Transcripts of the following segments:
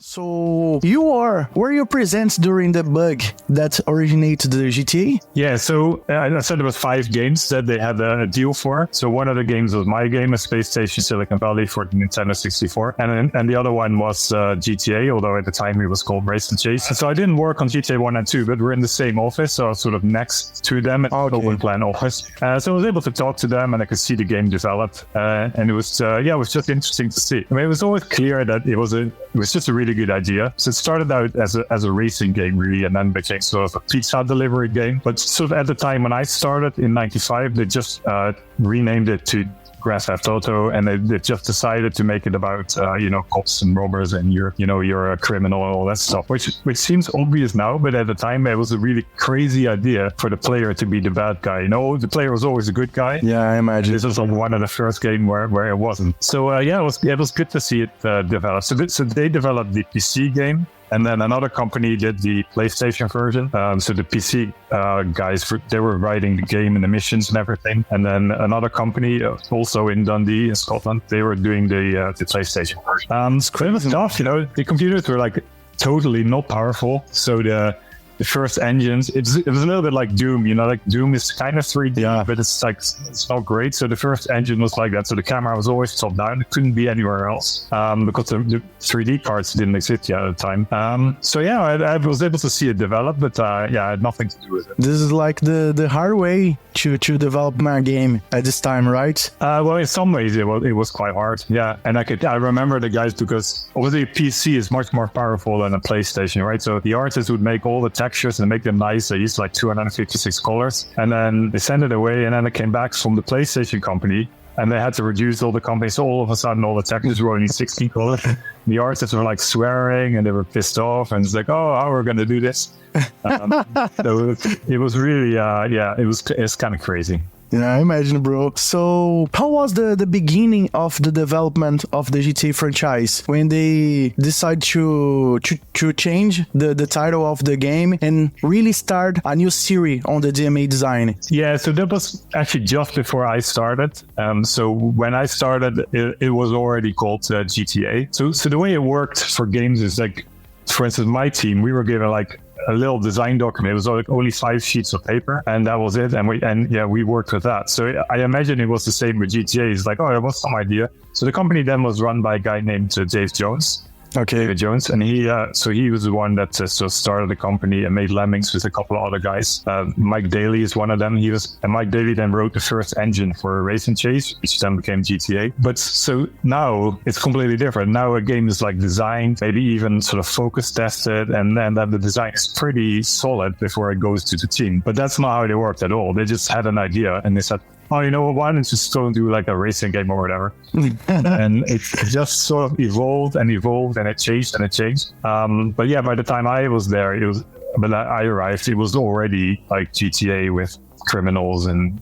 So were you present during the bug that originated the GTA? Yeah, so I said there was 5 games that they had a deal for. So one of the games was my game, a Space Station Silicon Valley for the Nintendo 64. And the other one was GTA, although at the time it was called Race and Chase. So I didn't work on GTA 1 and 2, but we're in the same office, so I was sort of next to them at the Open Plan office. So I was able to talk to them and I could see the game develop. And it was just interesting to see. I mean, it was always clear that it was just a really good idea. So it started out as a racing game, really, and then became sort of a pizza delivery game. But sort of at the time when I started in 95, they just renamed it to Grand Theft Auto, and they just decided to make it about cops and robbers, and you're a criminal and all that stuff, which seems obvious now, but at the time it was a really crazy idea for the player to be the bad guy. The player was always a good guy. Yeah, I imagine. This was one of the first games where it wasn't. So it was good to see it develop. So they developed the PC game. And then another company did the PlayStation version. So the PC guys, they were writing the game and the missions and everything. And then another company, also in Dundee in Scotland, they were doing the PlayStation version. It was tough, the computers were like totally not powerful. So the first engines, it was a little bit like Doom, like Doom is kind of 3D, but it's not great. So the first engine was like that. So the camera was always top down. It couldn't be anywhere else because the 3D cards didn't exist yet at the time. I was able to see it develop, but I had nothing to do with it. This is like the hard way to develop my game at this time, right? Well, in some ways it was quite hard. Yeah, and I remember the guys, because obviously PC is much more powerful than a PlayStation, right? So the artists would make all the textures and make them nice. They used like 256 colors, and then they sent it away, and then it came back from the PlayStation company, and they had to reduce all the companies. So all of a sudden, all the textures were only 16 colors. The artists were like swearing, and they were pissed off, and it's like, oh, how are we going to do this? So it was really, it's kind of crazy. Yeah, I imagine, bro. So how was the beginning of the development of the GTA franchise when they decide to change the title of the game and really start a new series on the DMA design? Yeah, so that was actually just before I started. So when I started, it was already called GTA. So the way it worked for games is like, for instance, my team, we were given like a little design document. It was like only 5 sheets of paper, and that was it. And we worked with that. So I imagine it was the same with GTA. It's like, oh, there was some idea. So the company then was run by a guy named Dave Jones. Okay. David Jones, and he was the one that started the company and made Lemmings with a couple of other guys. Mike Daly is one of them. And Mike Daly then wrote the first engine for Race and Chase, which then became GTA. But so now it's completely different. Now a game is like designed, maybe even sort of focus tested, and then the design is pretty solid before it goes to the team. But that's not how they worked at all. They just had an idea and they said, oh, you know what, why don't you just go and do like a racing game or whatever? And it just sort of evolved and it changed. But yeah, by the time I was there, I arrived, it was already like GTA with criminals and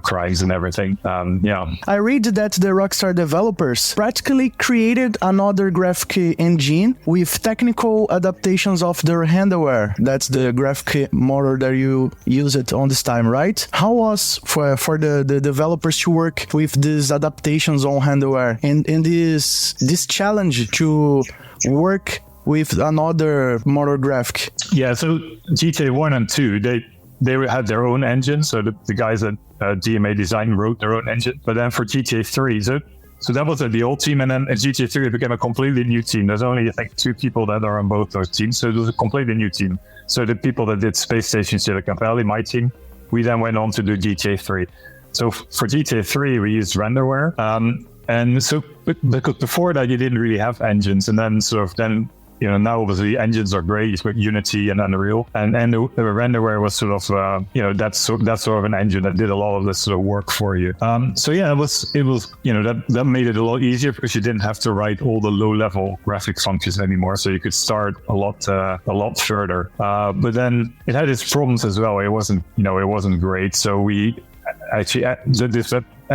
crimes and everything. I read that the Rockstar developers practically created another graphic engine with technical adaptations of their hardware. That's the graphic motor that you use it on this time, right? How was for the developers to work with these adaptations on hardware and this challenge to work with another motor graphic? Yeah, so GTA 1 and 2, they had their own engine, so the guys at DMA Design wrote their own engine. But then for GTA 3, so that was the old team, and then at GTA 3 it became a completely new team. There's only, I think, 2 people that are on both those teams, so it was a completely new team. So the people that did Space Station Silicon Valley, my team, we then went on to do GTA 3. So for GTA 3, we used renderware, and so because before that you didn't really have engines, and then now obviously engines are great with Unity and Unreal, and the renderware was sort of that's sort of an engine that did a lot of this sort of work for you. It was that made it a lot easier because you didn't have to write all the low level graphic functions anymore, so you could start a lot further. But then it had its problems as well. It wasn't great, so we actually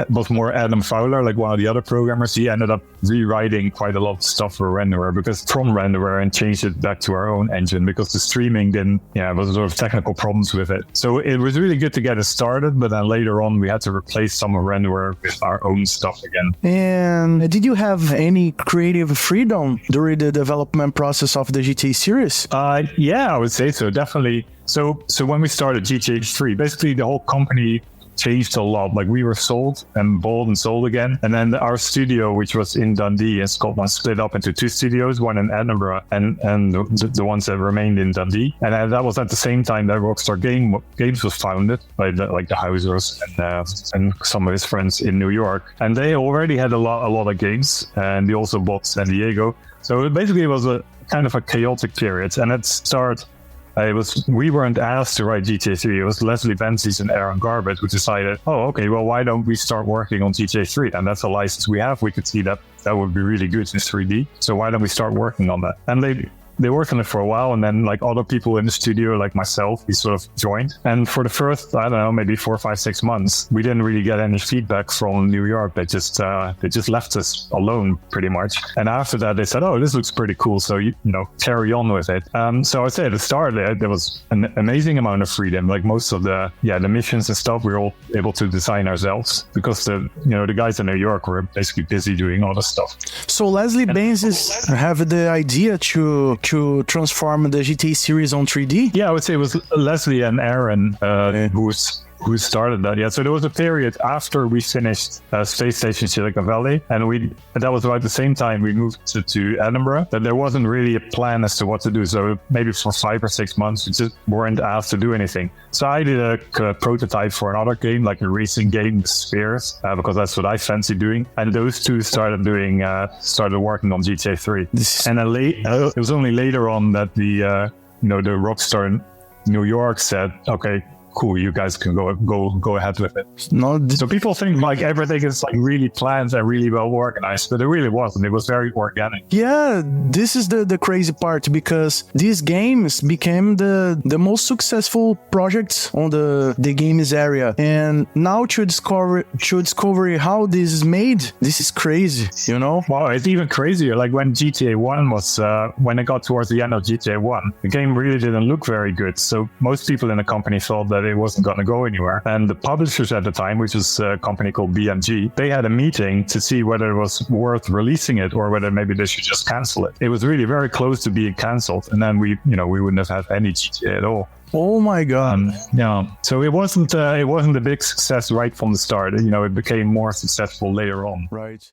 was more Adam Fowler, like one of the other programmers. He ended up rewriting quite a lot of stuff for Renderware from Renderware and changed it back to our own engine because the streaming was sort of technical problems with it. So it was really good to get it started, but then later on we had to replace some of Renderware with our own stuff again. And did you have any creative freedom during the development process of the GTA series? Yeah, I would say so, definitely. So when we started GTA 3, basically the whole company changed a lot. Like we were sold and bought and sold again. And then our studio, which was in Dundee in Scotland, split up into two studios, one in Edinburgh and the ones that remained in Dundee. And that was at the same time that Rockstar Games was founded by the Housers and some of his friends in New York. And they already had a lot of games, and they also bought San Diego. So basically it was a kind of a chaotic period. And at start, we weren't asked to write GTA 3. It was Leslie Benzies and Aaron Garbett who decided, why don't we start working on GTA 3? And that's a license we have. We could see that would be really good in 3D. So why don't we start working on that? And they worked on it for a while, and then like other people in the studio, like myself, we sort of joined. And for the first, I don't know, maybe 4, 5, 6 months, we didn't really get any feedback from New York. They just left us alone pretty much. And after that, they said, "Oh, this looks pretty cool, so carry on with it." So I'd say at the start there was an amazing amount of freedom. Like most of the missions and stuff, we were all able to design ourselves because the guys in New York were basically busy doing all the stuff. So Leslie Benzies have the idea to transform the GTA series on 3D? Yeah, I would say it was Leslie and Aaron who started that. Yeah, so there was a period after we finished Space Station Silicon Valley, and that was about the same time we moved to Edinburgh, that there wasn't really a plan as to what to do. So maybe for 5 or 6 months, we just weren't asked to do anything. So I did a prototype for another game, like a racing game with spheres, because that's what I fancy doing. And those two started working on GTA 3. And then it was only later on that the Rockstar in New York said, "Okay, cool, you guys can go ahead with it." So people think like everything is like really planned and really well organized, but it really wasn't. It was very organic. Yeah, this is the crazy part, because these games became the most successful projects on the games area. And now to discover how this is made, this is crazy, Wow, it's even crazier. Like when GTA 1 was, when it got towards the end of GTA 1, the game really didn't look very good. So most people in the company thought that it wasn't going to go anywhere. And the publishers at the time, which was a company called BMG, they had a meeting to see whether it was worth releasing it or whether maybe they should just cancel it. It was really very close to being canceled. And then we wouldn't have had any GTA at all. Oh my God. So it wasn't a big success right from the start. It became more successful later on. Right.